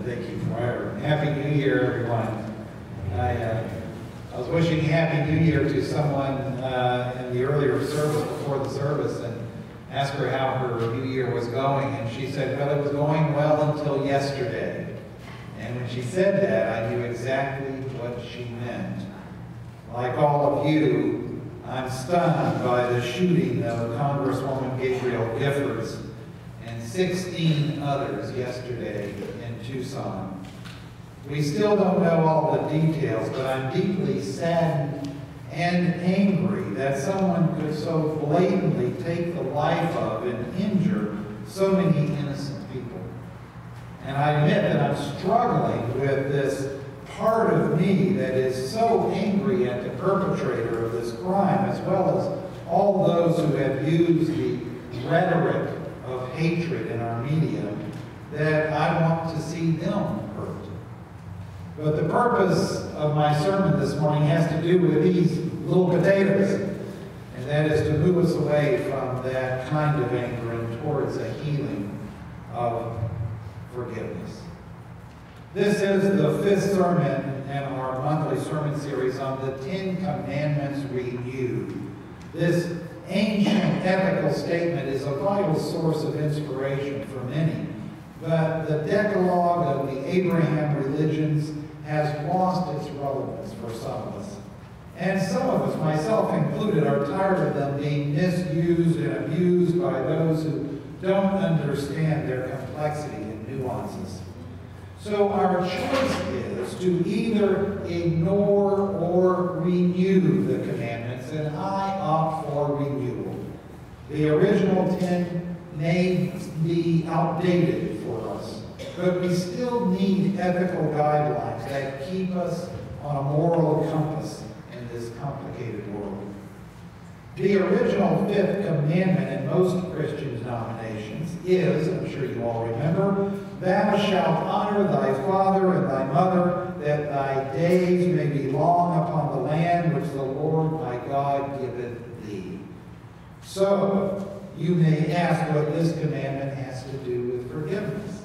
Thank you, forever. Happy New Year, everyone. I was wishing Happy New Year to someone in the earlier service, before the service, and asked her how her New Year was going, and she said, well, it was going well until yesterday. And when she said that, I knew exactly what she meant. Like all of you, I'm stunned by the shooting of Congresswoman Gabrielle Giffords and 16 others yesterday in Tucson. We still don't know all the details, but I'm deeply saddened and angry that someone could so blatantly take the life of and injure so many innocent people. And I admit that I'm struggling with this part of me that is so angry at the perpetrator of this crime, as well as all those who have used the rhetoric of hatred in our media, that I want to see them hurt. But the purpose of my sermon this morning has to do with these little potatoes, and that is to move us away from that kind of anger and towards a healing of forgiveness. This is the fifth sermon in our monthly sermon series on the 10 Commandments renewed. This ancient ethical statement is a vital source of inspiration for many, but the Decalogue of the Abraham religions has lost its relevance for some of us. And some of us, myself included, are tired of them being misused and abused by those who don't understand their complexity and nuances. So our choice is to either ignore or renew the commandments, and I opt for renewal. The original 10 may be outdated for us, but we still need ethical guidelines that keep us on a moral compass in this complicated world. The original fifth commandment in most Christian denominations is, I'm sure you all remember, thou shalt honor thy father and thy mother, that thy days may be long upon the land which the Lord thy God giveth thee. So, you may ask what this commandment has to do with forgiveness.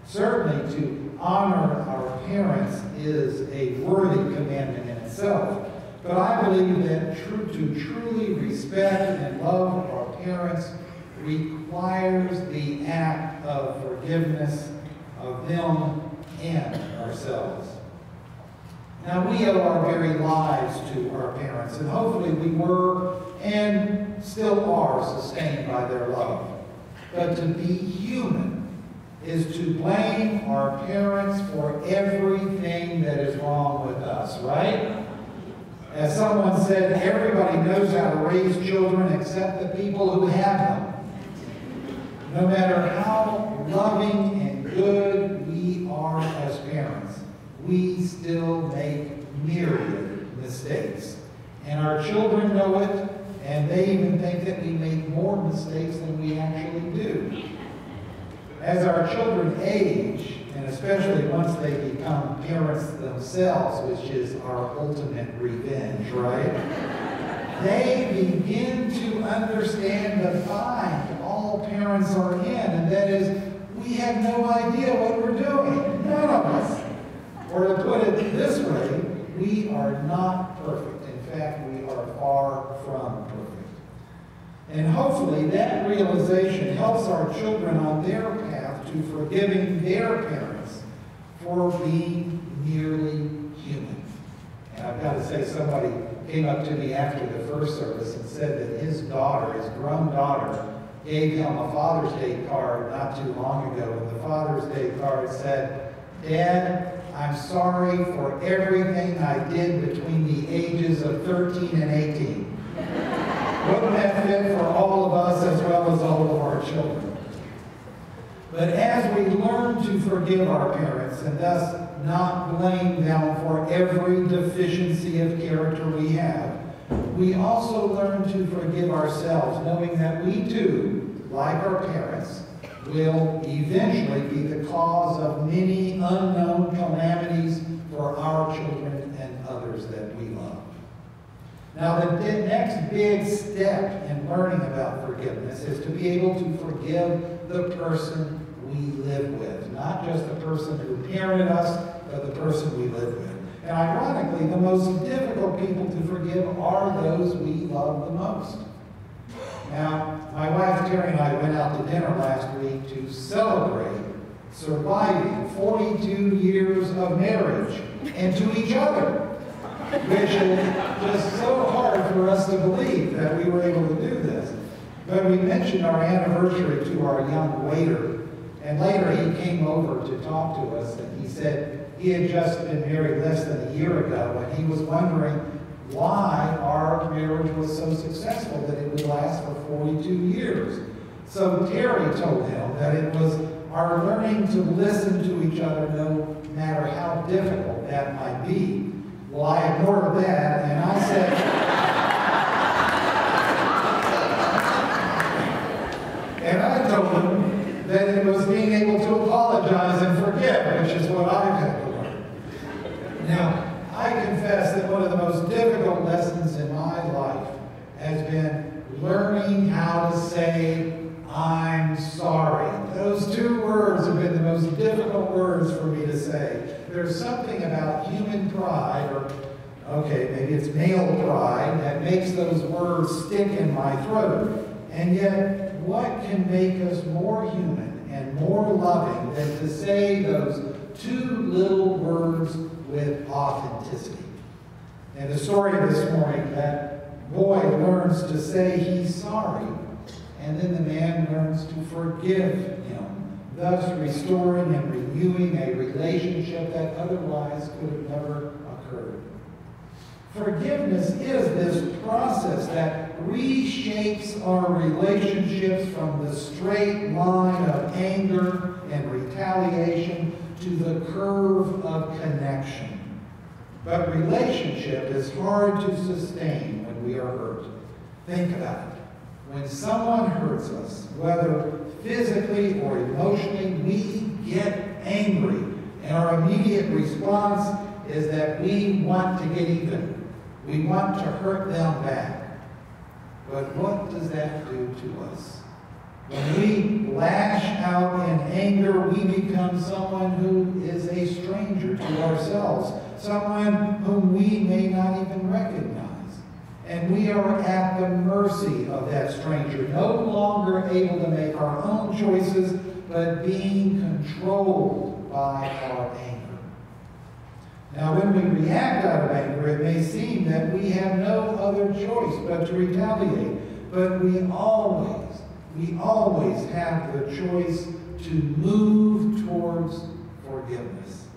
Certainly, to honor our parents is a worthy commandment in itself. But I believe that to truly respect and love our parents requires the act of forgiveness of them and ourselves. Now, we owe our very lives to our parents, and hopefully we were and still are sustained by their love. But to be human is to blame our parents for everything that is wrong with us, right? As someone said, everybody knows how to raise children except the people who have them. No matter how loving and good we are as parents, we still make myriad mistakes. And our children know it, and they even think that we make more mistakes than we actually do. As our children age, and especially once they become parents themselves, which is our ultimate revenge, right? They begin to understand the bind all parents are in, and that is, we have no idea what we're doing. None of us. Or to put it this way, we are not perfect. In fact, we are far from perfect. And hopefully that realization helps our children on their path to forgiving their parents for being merely human. And I've got to say, somebody came up to me after the first service and said that his daughter, his grown daughter, gave him a Father's Day card not too long ago. And the Father's Day card said, Dad, I'm sorry for everything I did between the ages of 13 and 18. Wouldn't that fit for all of us as well as all of our children? But as we learn to forgive our parents and thus not blame them for every deficiency of character we have, we also learn to forgive ourselves, knowing that we too, like our parents, will eventually be the cause of many unknown calamities for our children and others that we love. Now, the next big step in learning about forgiveness is to be able to forgive the person we live with. Not just the person who parented us, but the person we live with. And ironically, the most difficult people to forgive are those we love the most. Now, my wife Terry and I went out to dinner last week to celebrate surviving 42 years of marriage and to each other, which is just so hard for us to believe that we were able to do this. But we mentioned our anniversary to our young waiter, and later he came over to talk to us, and he said he had just been married less than a year ago, and he was wondering why our marriage was so successful that it would last for 42 years. So Terry told him that it was our learning to listen to each other no matter how difficult that might be. Well, I ignored that, and I said, and I told him that it was being able to apologize and forgive, which is what I've had to learn. Now, I confess that one of the most difficult lessons in my life has been learning how to say, I'm sorry. Those two words have been the most difficult words for me to say. There's something about human pride, or okay, maybe it's male pride, that makes those words stick in my throat. And yet, what can make us more human and more loving than to say those two little words with authenticity? And the story this morning, that boy learns to say he's sorry, and then the man learns to forgive him, thus restoring and renewing a relationship that otherwise could have never occurred. Forgiveness is this process that reshapes our relationships from the straight line of anger and retaliation to the curve of connection. But relationship is hard to sustain when we are hurt. Think about it. When someone hurts us, whether physically or emotionally, we get angry. And our immediate response is that we want to get even. We want to hurt them back. But what does that do to us? When we lash out in anger, we become someone who is a stranger to ourselves, someone whom we may not even recognize. And we are at the mercy of that stranger, no longer able to make our own choices, but being controlled by our anger. Now, when we react out of anger, it may seem that we have no other choice but to retaliate. But we always have the choice to move towards forgiveness.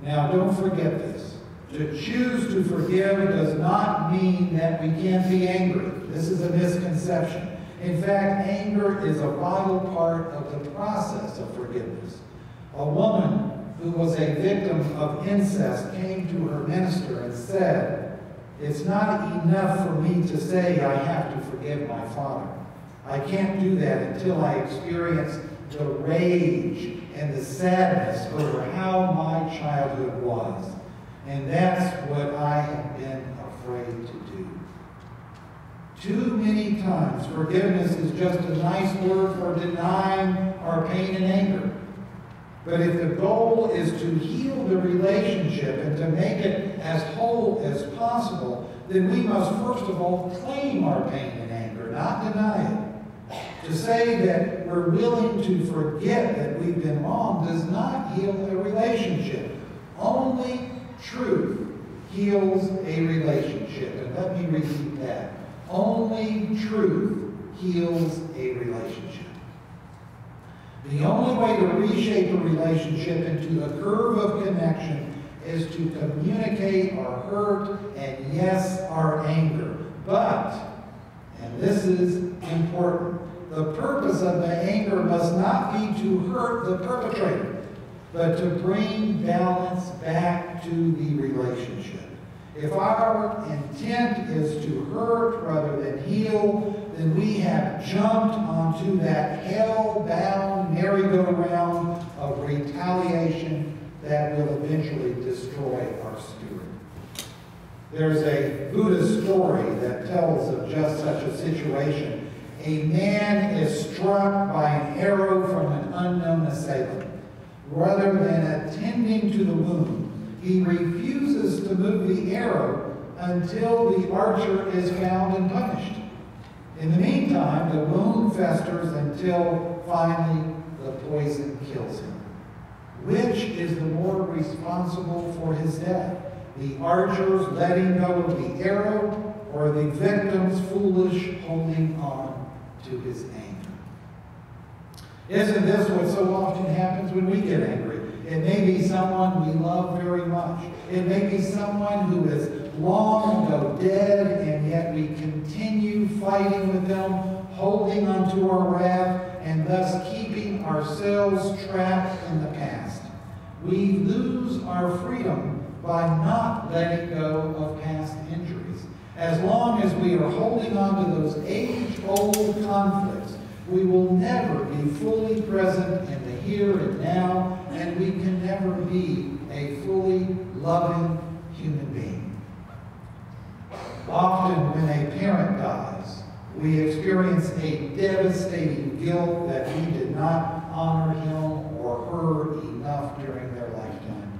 Now, don't forget this. To choose to forgive does not mean that we can't be angry. This is a misconception. In fact, anger is a vital part of the process of forgiveness. A woman who was a victim of incest came to her minister and said, "It's not enough for me to say I have to forgive my father. I can't do that until I experience the rage and the sadness over how my childhood was. And that's what I have been afraid to do." Too many times, forgiveness is just a nice word for denying our pain and anger. But if the goal is to heal the relationship and to make it as whole as possible, then we must first of all claim our pain and anger, not deny it. To say that we're willing to forget that we've been wrong does not heal a relationship. Only truth heals a relationship. And let me repeat that. Only truth heals a relationship. The only way to reshape a relationship into the curve of connection is to communicate our hurt and, yes, our anger. But, and this is important, the purpose of the anger must not be to hurt the perpetrator, but to bring balance back to the relationship. If our intent is to hurt rather than heal, then we have jumped onto that hell-bound merry-go-round of retaliation that will eventually destroy our spirit. There's a Buddhist story that tells of just such a situation. A man is struck by an arrow from an unknown assailant. Rather than attending to the wound, he refuses to move the arrow until the archer is found and punished. In the meantime, the wound festers until finally the poison kills him. Which is the more responsible for his death? The archer's letting go of the arrow, or the victim's foolish holding on to his anger? Isn't this what so often happens when we get angry? It may be someone we love very much. It may be someone who is long ago dead, and yet we continue fighting with them, holding onto our wrath, and thus keeping ourselves trapped in the past. We lose our freedom by not letting go of past injuries. As long as we are holding on to those age-old conflicts, we will never be fully present in the here and now, and we can never be a fully loving human being. Often when a parent dies, we experience a devastating guilt that we did not honor him or her enough during their lifetime.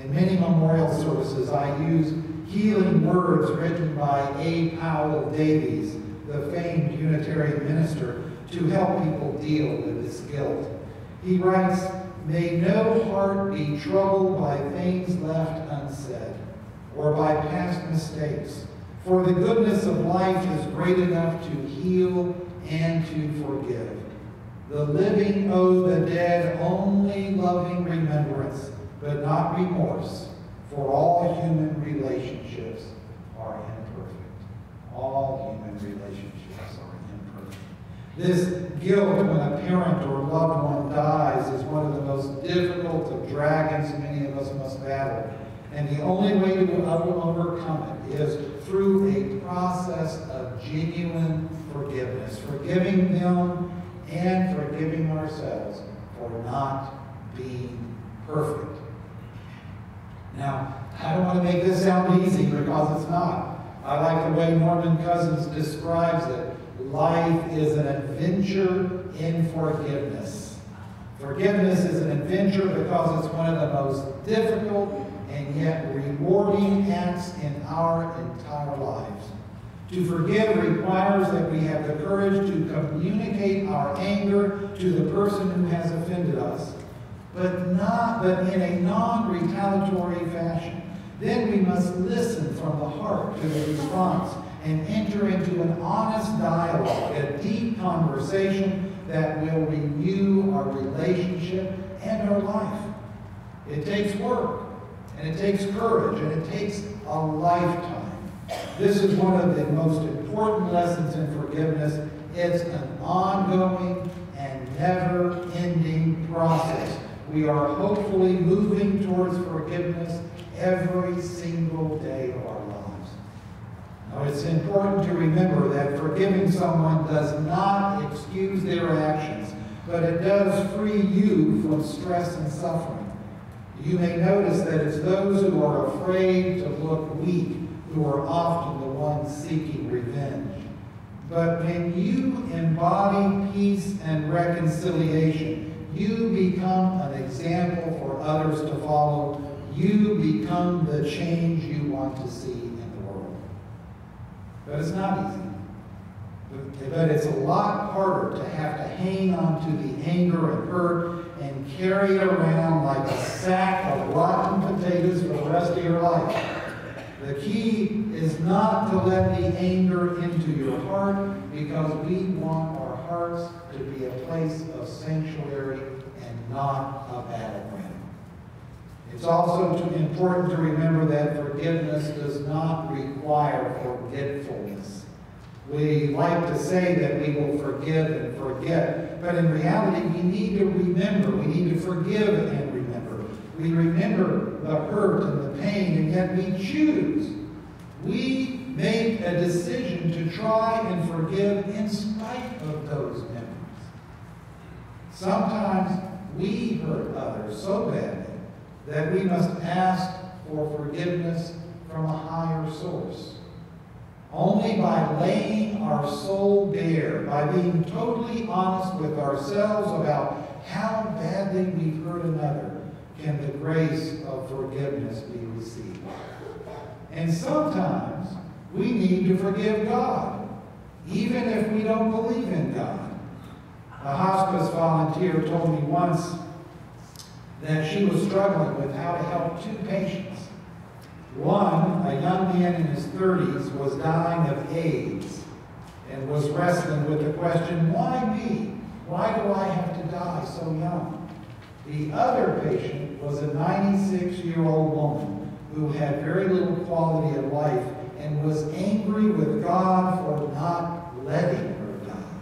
In many memorial services, I use healing words written by A. Powell Davies, the famed Unitarian minister, to help people deal with this guilt. He writes, "May no heart be troubled by things left unsaid or by past mistakes, for the goodness of life is great enough to heal and to forgive. The living owe the dead only loving remembrance, but not remorse, for all human relationships are imperfect." All human relationships are imperfect. This guilt when a parent or loved one dies is one of the most difficult of dragons many of us must battle. And the only way to overcome it is through a process of genuine forgiveness, forgiving them and forgiving ourselves for not being perfect. Now, I don't want to make this sound easy because it's not. I like the way Norman Cousins describes it. Life is an adventure in forgiveness. Forgiveness is an adventure because it's one of the most difficult and yet rewarding acts in our entire lives. To forgive requires that we have the courage to communicate our anger to the person who has offended us, but in a non-retaliatory fashion. Then we must listen from the heart to the response and enter into an honest dialogue, a deep conversation that will renew our relationship and our life. It takes work, and it takes courage, and it takes a lifetime. This is one of the most important lessons in forgiveness. It's an ongoing and never-ending process. We are hopefully moving towards forgiveness every single day of our lives. Now, it's important to remember that forgiving someone does not excuse their actions, but it does free you from stress and suffering. You may notice that it's those who are afraid to look weak who are often the ones seeking revenge. But when you embody peace and reconciliation, you become an example for others to follow. You become the change you want to see in the world. But it's not easy. But it's a lot harder to have to hang on to the anger and hurt and carry it around like a sack of rotten potatoes for the rest of your life. The key is not to let the anger into your heart, because we want our hearts to be a place of sanctuary and not a battleground. It's also important to remember that forgiveness does not require forgetfulness. We like to say that we will forgive and forget, but in reality, we need to remember. We need to forgive and remember. We remember the hurt and the pain, and yet we choose. We make a decision to try and forgive in spite of those memories. Sometimes we hurt others so badly that we must ask for forgiveness from a higher source. Only by laying our soul bare, by being totally honest with ourselves about how badly we've hurt another, can the grace of forgiveness be received. And sometimes we need to forgive God, even if we don't believe in God. A hospice volunteer told me once that she was struggling with how to help two patients. One, a young man in his 30s, was dying of AIDS and was wrestling with the question, why me? Why do I have to die so young? The other patient was a 96-year-old woman who had very little quality of life and was angry with God for not letting her die.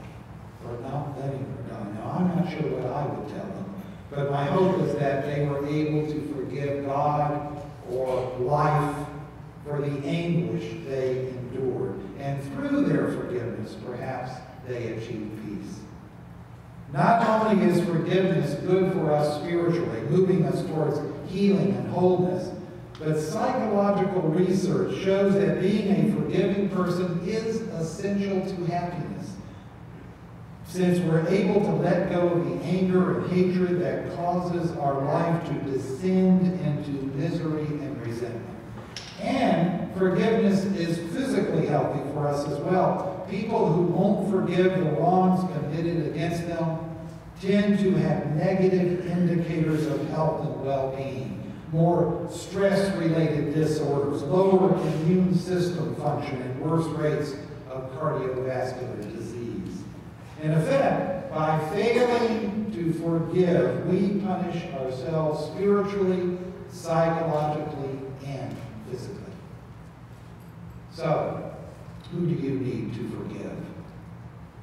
For not letting her die. Now, I'm not sure what I would tell them, but my hope is that they were able to forgive God or life for the anguish they endured. And through their forgiveness, perhaps they achieved peace. Not only is forgiveness good for us spiritually, moving us towards healing and wholeness, but psychological research shows that being a forgiving person is essential to happiness, since we're able to let go of the anger and hatred that causes our life to descend into misery and resentment. And forgiveness is physically healthy for us as well. People who won't forgive the wrongs committed against them tend to have negative indicators of health and well-being, more stress-related disorders, lower immune system function, and worse rates of cardiovascular disease. In effect, by failing to forgive, we punish ourselves spiritually, psychologically, and physically. So, who do you need to forgive?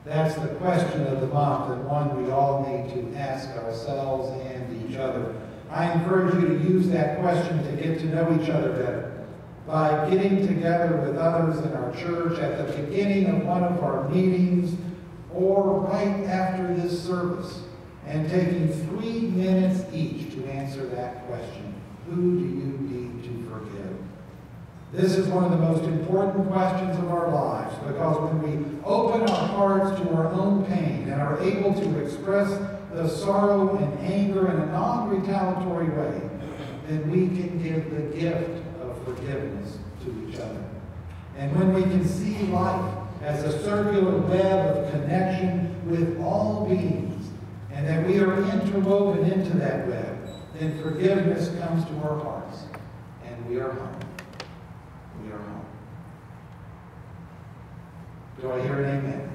That's the question of the month, and one we all need to ask ourselves and each other. I encourage you to use that question to get to know each other better by getting together with others in our church at the beginning of one of our meetings or right after this service and taking 3 minutes each to answer that question. Who do you need to forgive? This is one of the most important questions of our lives, because when we open our hearts to our own pain and are able to express the sorrow and anger in a non-retaliatory way, then we can give the gift of forgiveness to each other. And when we can see life as a circular web of connection with all beings, and that we are interwoven into that web, then forgiveness comes to our hearts, and we are home. We are home. Do I hear an amen?